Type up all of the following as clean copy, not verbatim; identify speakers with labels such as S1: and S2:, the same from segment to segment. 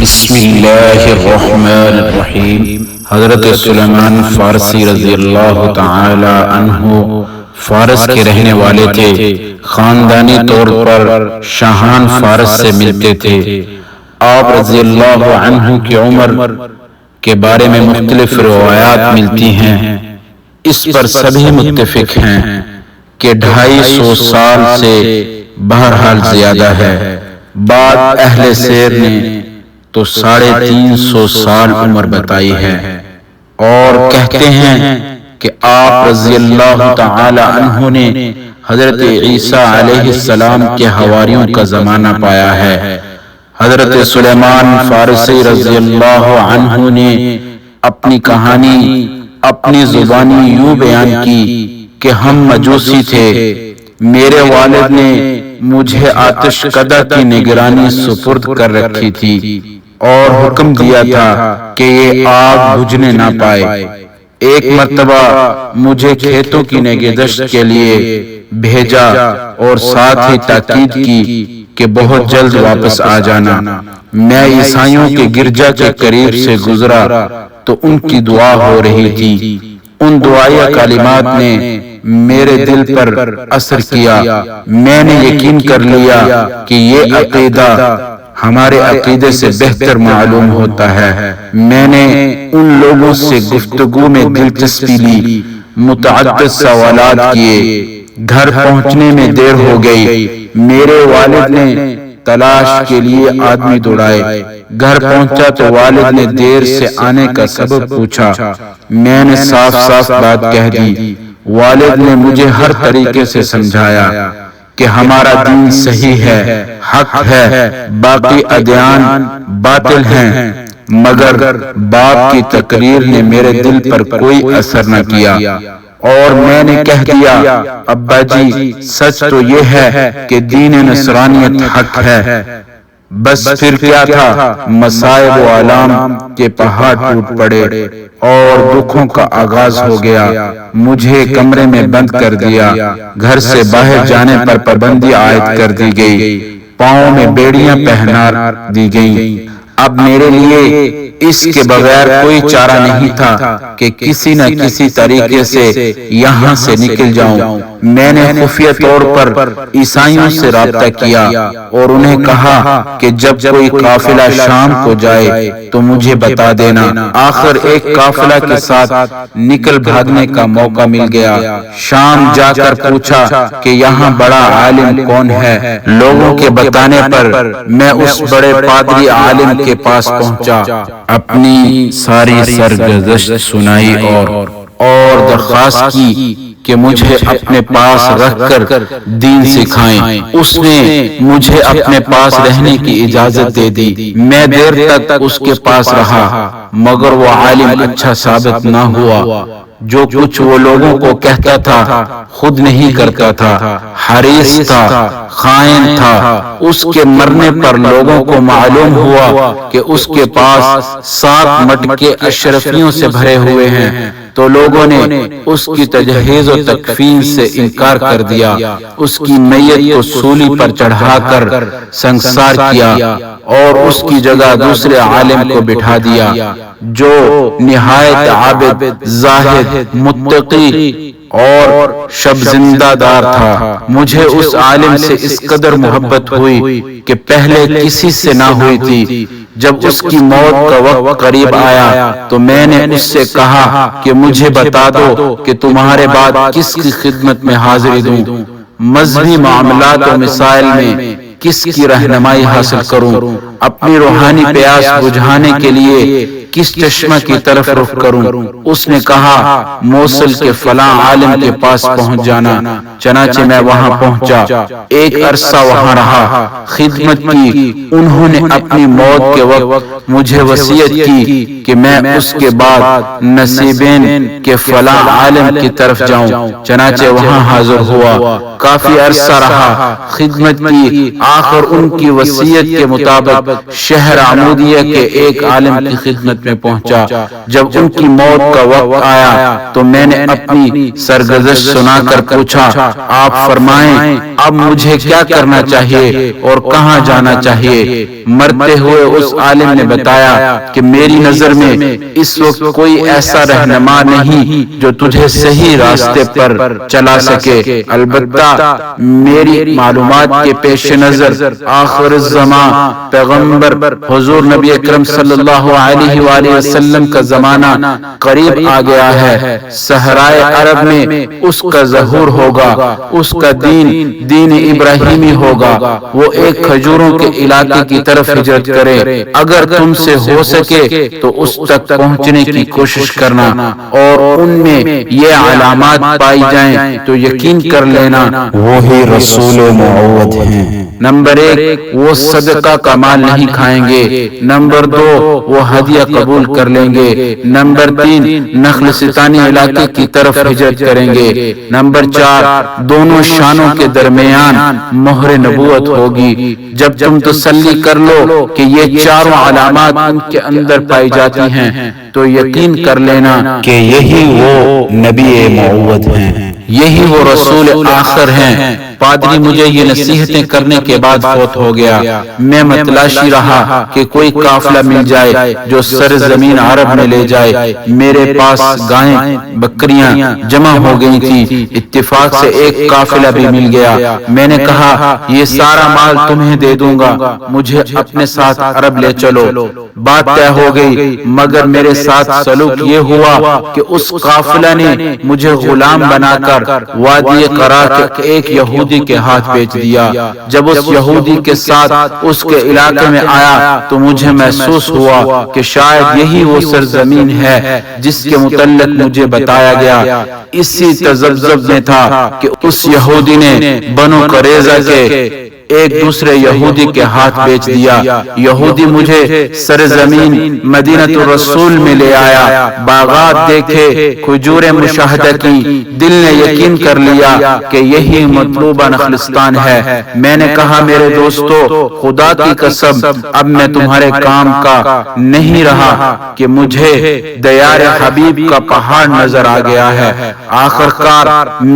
S1: بسم اللہ الرحمن الرحیم۔ حضرت سلیمان فارسی رضی اللہ تعالی عنہ فارس کے رہنے والے تھے۔ خاندانی طور پر شاہان فارس سے ملتے تھے۔ آپ رضی اللہ عنہ کی عمر کے بارے میں مختلف روایات ملتی ہیں۔ اس پر سبھی متفق ہیں کہ 250 سال سے بہرحال زیادہ ہے۔ بعض اہل سیر نے تو 350 سال عمر بتائی ہے، اور کہتے ہیں کہ آپ رضی اللہ تعالی عنہ نے حضرت عیسیٰ علیہ السلام کے حواریوں کا زمانہ پایا ہے۔ حضرت سلیمان فارسی رضی اللہ عنہ نے اپنی کہانی اپنی زبانی یوں بیان کی کہ ہم مجوسی تھے، میرے والد نے مجھے آتش کدہ کی نگرانی سپرد کر رکھی تھی اور حکم دیا تھا کہ یہ آگ بجھنے نہ پائے۔ ایک مرتبہ مجھے کھیتوں کی نگہداشت کے لیے بھیجا اور ساتھ ہی تاکید کی کہ بہت جلد واپس آ جانا۔ میں عیسائیوں کے گرجا کے قریب سے گزرا تو ان کی دعا ہو رہی تھی۔ ان دعائیہ کلمات نے میرے دل پر اثر کیا۔ میں نے یقین کر لیا کہ یہ عقیدہ ہمارے عقیدے سے بہتر معلوم ہوتا ہے۔ میں نے ان لوگوں سے گفتگو میں دلچسپی لی، متعدد سوالات کیے۔ گھر پہنچنے میں دیر ہو گئی۔ میرے والد نے تلاش کے لیے آدمی دوڑائے۔ گھر پہنچا تو والد نے دیر سے آنے کا سبب پوچھا۔ میں نے صاف صاف بات کہہ دی۔ والد نے مجھے ہر طریقے سے سمجھایا کہ ہمارا دین صحیح ہے، حق ہے، باقی ادیان باطل ہیں، مگر باپ کی تقریر نے میرے دل پر کوئی اثر نہ کیا، اور میں نے کہہ دیا ابا جی سچ تو یہ ہے کہ دین نصرانیت حق ہے۔ بس پھر کیا تھا، مصائب و آلام کے پہاڑ ٹوٹ پڑے اور دکھوں کا آغاز ہو گیا۔ مجھے کمرے میں بند کر دیا۔ گھر سے باہر جانے پر پابندی عائد کر دی گئی۔ پاؤں میں بیڑیاں پہنا دی گئیں۔ اب میرے لیے اس کے بغیر کوئی چارہ نہیں تھا کہ کسی نہ کسی طریقے سے یہاں سے نکل جاؤں۔ میں نے خفیہ طور پر عیسائیوں سے رابطہ کیا اور انہیں کہا کہ جب کوئی قافلہ شام کو جائے تو مجھے بتا دینا۔ آخر ایک قافلہ کے ساتھ نکل بھاگنے کا موقع مل گیا۔ شام جا کر پوچھا کہ یہاں بڑا عالم کون ہے۔ لوگوں کے بتانے پر میں اس بڑے پادری عالم کے پاس پہنچا، اپنی ساری سرگزشت سنائی اور درخواست کی کہ مجھے اپنے پاس رکھ کر دین سکھائیں۔ اس نے مجھے اپنے پاس رہنے کی اجازت دے دی۔ میں دیر تک اس کے پاس رہا، مگر وہ عالم اچھا ثابت نہ ہوا۔ جو کچھ وہ لوگوں کو کہتا تھا خود نہیں کرتا تھا، حریص تھا، خائن تھا۔ اس کے مرنے پر لوگوں کو معلوم ہوا کہ اس کے پاس 7 مٹکے اشرفیوں سے بھرے ہوئے ہیں، تو لوگوں نے اس کی تجہیز و تکفین سے انکار کر دیا۔ اس کی میت کو سولی پر چڑھا کر سنگسار کیا اور اس کی جگہ دوسرے عالم کو بٹھا دیا جو نہایت عابد، زاہد، متقی اور شب زندہ دار تھا۔ مجھے اس عالم سے اس قدر محبت ہوئی کہ پہلے کسی سے نہ ہوئی تھی۔ جب اس کی موت کا وقت قریب آیا تو میں نے اس سے کہا کہ مجھے بتا دو کہ تمہارے بعد کس کی خدمت میں حاضری دوں، مذہبی معاملات و مسائل میں کس کی رہنمائی حاصل کروں، اپنی روحانی پیاس بجھانے کے لیے کس چشمہ کی طرف رخ کروں۔ اس نے کہا موصل کے فلاں عالم کے پاس پہنچ جانا۔ چنانچہ میں وہاں پہنچا، ایک عرصہ وہاں رہا، خدمت کی۔ انہوں نے اپنی موت کے وقت مجھے وصیت کی کہ میں اس کے بعد نصیبین کے فلاں عالم کی طرف جاؤں۔ چنانچہ وہاں حاضر ہوا، کافی عرصہ رہا، خدمت کی۔ آخر ان کی وصیت کے مطابق شہر عمودیہ کے ایک عالم کی خدمت میں پہنچا۔ جب ان کی موت کا وقت آیا تو میں نے اپنی سرگزشت سنا کر پوچھا، آپ فرمائیں اب مجھے کیا کرنا چاہیے اور کہاں جانا چاہیے؟ مرتے ہوئے اس عالم نے بتایا کہ میری نظر میں اس وقت کوئی ایسا رہنما نہیں جو تجھے صحیح راستے پر چلا سکے، البتہ میری معلومات کے پیش نظر آخر الزمان پیغمبر حضور نبی اکرم صلی اللہ علیہ وآلہ وسلم کا زمانہ قریب آ گیا ہے۔ صحرائے عرب میں اس کا ظہور ہوگا، اس کا دین ابراہیمی ہوگا، وہ ایک کھجوروں کے علاقے کی طرف ہجرت کرے۔ اگر تم سے ہو سکے تو اس تک پہنچنے کی کوشش کرنا، اور ان میں یہ علامات پائی جائیں تو یقین کر لینا وہی رسول موعود ہیں۔ نمبر 1 وہ صدقہ کا مال نہیں کھائیں گے، نمبر 2 وہ ہدیہ قبول کر لیں گے، نمبر 3 نخلستانی علاقے کی طرف ہجرت کریں گے، نمبر 4 دونوں شانوں کے درمیان مہر نبوت ہوگی۔ جب تم تسلی کر لو کہ یہ چاروں علامات ان کے اندر پائی جاتی ہیں تو یقین کر لینا کہ یہی وہ نبی موعود ہیں، یہی وہ رسول آخر ہیں۔ پادری مجھے یہ نصیحتیں کرنے کے بعد فوت ہو گیا۔ میں متلاشی رہا کہ کوئی قافلہ مل جائے جو سرزمین عرب میں لے جائے۔ میرے پاس گائیں بکریاں جمع ہو گئی تھی، اتفاق سے ایک قافلہ بھی مل گیا۔ میں نے کہا یہ سارا مال تمہیں دے دوں گا، مجھے اپنے ساتھ عرب لے چلو۔ بات طے ہو گئی، مگر میرے ساتھ سلوک یہ ہوا کہ اس قافلہ نے مجھے غلام بنا کر وادی قرا کے ایک یہودی کے ہاتھ بیچ دیا۔ جب اس یہودی کے ساتھ اس کے علاقے میں آیا تو مجھے محسوس ہوا کہ شاید یہی وہ سرزمین ہے جس کے متعلق مجھے بتایا گیا۔ اسی تذبذب میں تھا کہ اس یہودی نے بنو قریظہ کے ایک دوسرے یہودی کے ہاتھ بیچ دیا۔ یہودی مجھے سرزمین مدینہ الرسول میں لے آیا، باغات دیکھے، کھجوریں مشاہدہ کی، دل نے یقین کر لیا کہ یہی مطلوبہ نخلستان ہے۔ میں نے کہا میرے دوستو، خدا کی قسم اب میں تمہارے کام کا نہیں رہا کہ مجھے دیار حبیب کا پہاڑ نظر آ گیا ہے۔ آخر کار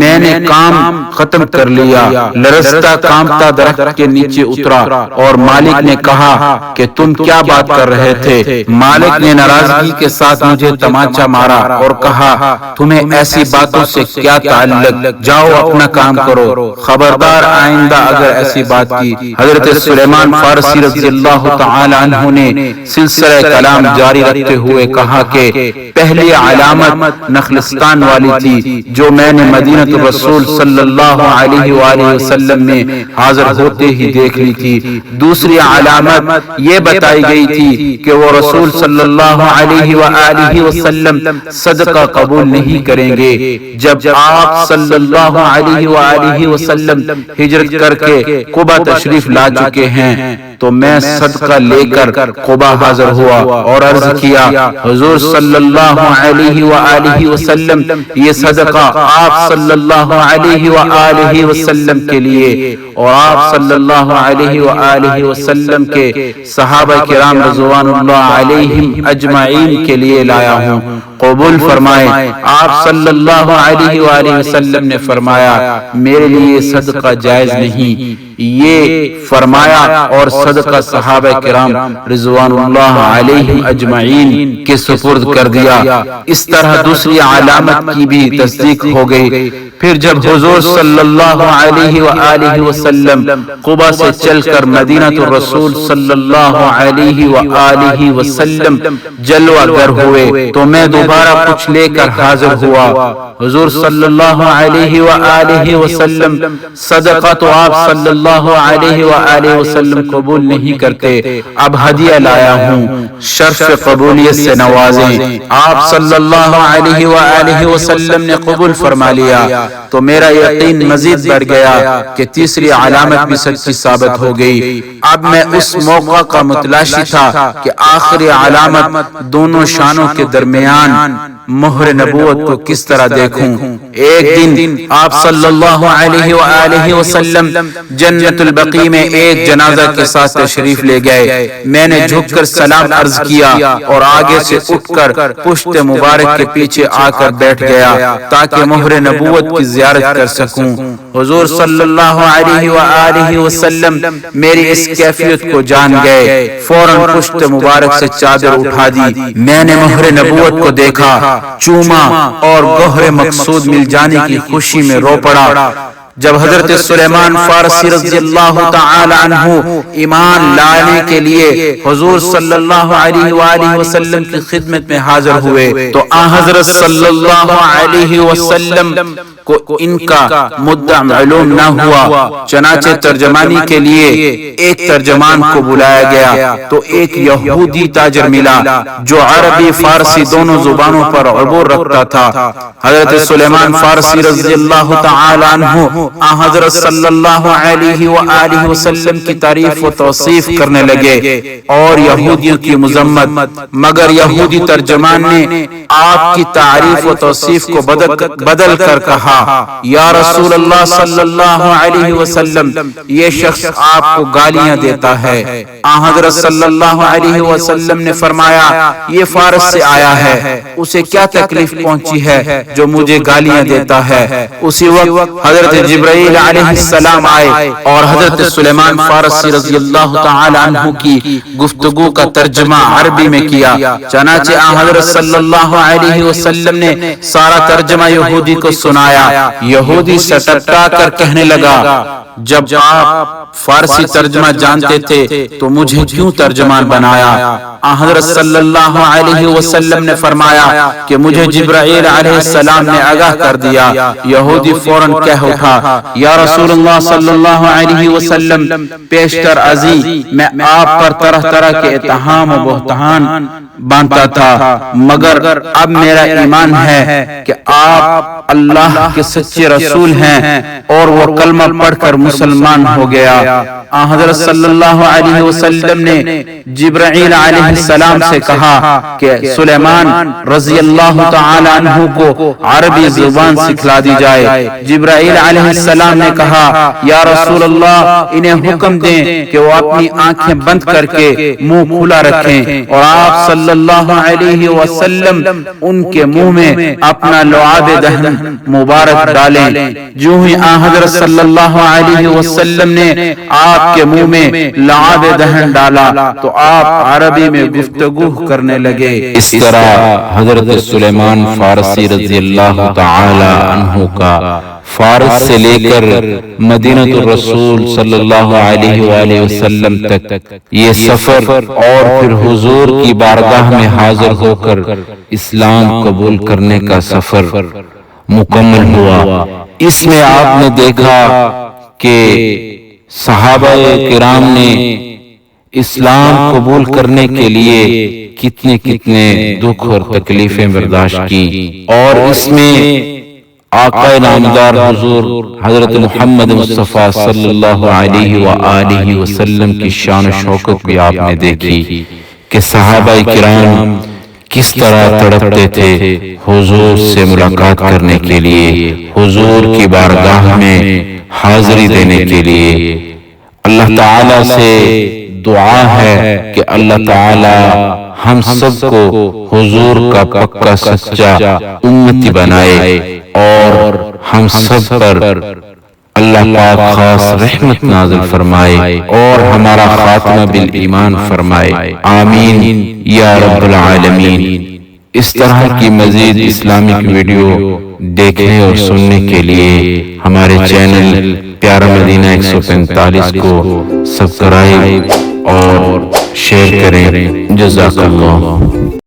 S1: میں نے کام ختم کر لیا، لرزتا کامتا درخت کے نیچے اترا اور مالک نے کہا کہ تم کیا بات کر رہے تھے؟ مالک نے ناراضگی کے ساتھ مجھے تمانچہ مارا اور کہا تمہیں ایسی باتوں سے کیا تعلق، جاؤ اپنا کام کرو، خبردار آئندہ اگر ایسی بات کی۔ حضرت سلیمان فارسی رضی اللہ تعالی عنہ نے سلسلہ کلام جاری رکھتے ہوئے کہا کہ پہلی علامت نخلستان والی تھی جو میں نے مدینہ الرسول صلی اللہ علیہ وآلہ وسلم میں حاضر ہوتے ہی دیکھ لی تھی۔ دوسری علامت یہ بتائی گئی تھی کہ وہ رسول صلی اللہ علیہ وآلہ وسلم صدقہ قبول نہیں کریں گے۔ جب آپ صلی اللہ علیہ وآلہ وسلم ہجرت کر کے قبا تشریف لا چکے ہیں تو میں صدقہ لے کر قبا حاضر ہوا اور عرض کیا حضور صلی اللہ علیہ وآلہ وسلم یہ صدقہ آپ صلی اللہ علیہ وآلہ وسلم کے لیے اور آپ صلی اللہ علیہ وآلہ وسلم کے صحابہ کرام رضوان اللہ علیہم اجمعین کے لیے لایا ہوں، قبول فرمائے۔ آپ صلی اللہ علیہ وآلہ وسلم نے فرمایا میرے لیے صدقہ جائز نہیں، یہ فرمایا اور صدقہ صحابہ کرام رضوان اللہ علیہم اجمعین کے سپرد کر دیا۔ اس طرح دوسری علامت کی بھی تصدیق ہو گئی۔ پھر جب حضور صلی اللہ علیہ وآلہ وسلم قبا سے چل کر مدینہ الرسول صلی اللہ علیہ وآلہ وسلم جلوہ گر ہوئے تو میں دوبارہ کچھ لے کر حاضر ہوا۔ حضور صلی اللہ علیہ وآلہ وسلم صدقہ تو آپ صلی اللہ علیہ وآلہ وسلم قبول نہیں کرتے، اب ہدیہ لایا ہوں، شرف قبولیت سے نوازیں۔ آپ صلی اللہ علیہ وآلہ وسلم نے قبول فرما لیا تو میرا یقین مزید بڑھ گیا کہ تیسری علامت بھی سچی ثابت ہو گئی۔ اب میں اس موقع کا متلاشی تھا کہ آخری علامت دونوں شانوں کے درمیان مہر نبوت کو کس طرح دیکھوں۔ ایک دن آپ صلی اللہ علیہ وآلہ وسلم جنت البقیع میں ایک جنازہ کے ساتھ تشریف لے گئے۔ میں نے جھک کر سلام عرض کیا اور آگے سے اٹھ کر پشت مبارک کے پیچھے آ کر بیٹھ گیا تاکہ مہر نبوت کی زیارت کر سکوں۔ حضور صلی اللہ علیہ وآلہ وسلم میری اس کیفیت کو جان گئے، فوراً پشت مبارک سے چادر اٹھا دی۔ میں نے مہر نبوت کو دیکھا، چوما اور گوہر مقصود مل جانے کی خوشی میں رو پڑا۔ جب حضرت سلیمان فارسی رضی اللہ تعالی عنہ ایمان لانے کے لیے حضور صلی اللہ علیہ وآلہ وسلم کی خدمت میں حاضر ہوئے تو آن حضرت صلی اللہ علیہ وسلم کو ان کا مدعا معلوم نہ ہوا، چنانچہ ترجمانی کے لیے ایک ترجمان کو بلایا گیا تو ایک یہودی تاجر ملا جو عربی فارسی دونوں زبانوں پر عبور رکھتا تھا۔ حضرت سلیمان فارسی رضی اللہ تعالی عنہ حضرت صلی اللہ علیہ وآلہ وسلم کی تعریف و توصیف کرنے لگے اور یہودیوں کی مذمت، مگر یہودی ترجمان نے آپ کی تعریف و توصیف کو بدل کر کہا، یا رسول اللہ صلی اللہ علیہ وسلم، یہ شخص آپ کو گالیاں دیتا ہے۔ حضرت صلی اللہ علیہ وسلم نے فرمایا، یہ فارس سے آیا ہے، اسے کیا تکلیف پہنچی ہے جو مجھے گالیاں دیتا ہے۔ اسی وقت حضرت جبرائیل علیہ السلام آئے اور حضرت سلیمان فارسی رضی اللہ تعالی عنہ کی گفتگو کا ترجمہ عربی میں کیا، چنانچہ حضرت صلی اللہ علیہ وسلم نے سارا ترجمہ یہودی کو سنایا۔ یہودی سٹپٹا کر کہنے لگا، جب آپ فارسی ترجمہ جانتے تھے تو مجھے کیوں ترجمان بنایا؟ حضرت صلی اللہ علیہ وسلم نے فرمایا کہ مجھے جبرائیل علیہ السلام نے آگاہ کر دیا۔ یہودی فوراً کہہ اٹھا، یا رسول اللہ صلی اللہ علیہ وسلم، پیشتر ازی میں آپ پر طرح طرح کے اتہام و بہتان باندھتا تھا، مگر اب میرا ایمان ہے کہ آپ اللہ کے سچے رسول ہیں، اور وہ کلمہ پڑھ کر مسلمان ہو گیا۔ حضرت صلی اللہ علیہ وسلم نے جبرائیل علیہ السلام سے کہا کہ سلیمان رضی اللہ تعالی عنہ کو عربی زبان سکھلا دی جائے۔ جبرائیل علیہ السلام نے کہا، یا رسول اللہ، انہیں حکم دیں کہ وہ اپنی آنکھیں بند کر کے منہ کھلا رکھیں، اور آپ صلی اللہ علیہ وسلم ان کے منہ میں اپنا لعاب دہن مبارک ڈالیں۔ جو ہی حضرت صلی اللہ علیہ وسلم نے آپ کے منہ میں لعاب دہن ڈالا تو آپ عربی میں گفتگو کرنے لگے۔
S2: اس طرح حضرت سلیمان فارسی رضی اللہ تعالی عنہ کا فارس سے لے کر مدینہ الرسول صلی اللہ علیہ وآلہ وسلم تک یہ سفر اور پھر حضور کی بارگاہ میں حاضر ہو کر اسلام قبول کرنے کا سفر مکمل ہوا۔ اس میں آپ نے دیکھا کہ صحابہ کرام نے اسلام قبول کرنے کے لیے کتنے کتنے دکھ اور تکلیفیں برداشت کی، اور اس میں آقا نامدار حضور حضرت محمد مصطفیٰ صلی اللہ علیہ وآلہ وسلم کی شان و شوکت بھی آپ نے دیکھی کہ صحابہ کرام کس طرح تڑپتے تھے حضور سے ملاقات کرنے کے لیے، حضور کی بارگاہ میں حاضری دینے کے لیے۔ اللہ تعالیٰ سے دعا ہے کہ اللہ تعالیٰ ہم سب کو حضور کا پکا سچا امتی بنائے اور ہم سب پر اللہ پاک خاص رحمت نازل فرمائے اور ہمارا خاتمہ بالایمان فرمائے، آمین یا رب العالمین۔ اس طرح کی مزید اسلامک ویڈیو دیکھنے اور سننے کے لیے ہمارے چینل پیارا مدینہ 145 کو سبسکرائب اور شیئر کریں۔ جزاک اللہ۔